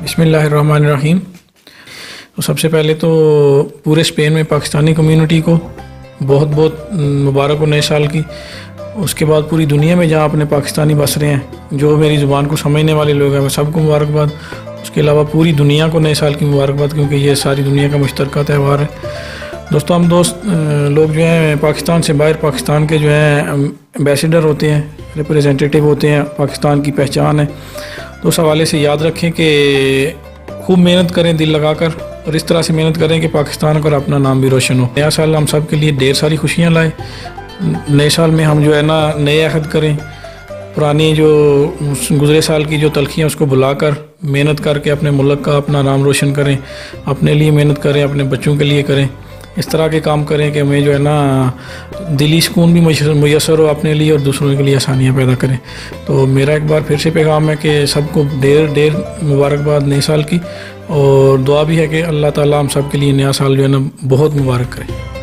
बिस्मिल्लाहिर्रहमानिर्रहीम। तो सबसे पहले तो पूरे स्पेन में पाकिस्तानी कम्युनिटी को बहुत बहुत मुबारक हो नए साल की। उसके बाद पूरी दुनिया में जहाँ अपने पाकिस्तानी बस रहे हैं, जो मेरी ज़ुबान को समझने वाले लोग हैं, मैं सबको मुबारकबाद। उसके अलावा पूरी दुनिया को नए साल की मुबारकबाद, क्योंकि ये सारी दुनिया का मुश्तरका त्यौहार है। दोस्तों, हम दोस्त लोग जो हैं पाकिस्तान से बाहर, पाकिस्तान के जो हैं एम्बेसडर होते हैं, रिप्रेजेंटेटिव होते हैं, पाकिस्तान की पहचान है। तो उस हवाले से याद रखें कि खूब मेहनत करें दिल लगाकर, और इस तरह से मेहनत करें कि पाकिस्तान का अपना नाम भी रोशन हो। नया साल हम सब के लिए ढेर सारी खुशियाँ लाए। नए साल में हम जो है ना नए अहद करें, पुरानी जो गुज़रे साल की जो तलखियाँ उसको भुलाकर मेहनत करके अपने मुल्क का अपना नाम रोशन करें, अपने लिए मेहनत करें, अपने बच्चों के लिए करें। इस तरह के काम करें कि हमें जो है ना दिली सुकून भी मुयसर हो अपने लिए और दूसरों के लिए आसानियाँ पैदा करें। तो मेरा एक बार फिर से पैगाम है कि सबको ढेर ढेर मुबारकबाद नए साल की, और दुआ भी है कि अल्लाह ताला हम सब के लिए नया साल जो है ना बहुत मुबारक करे।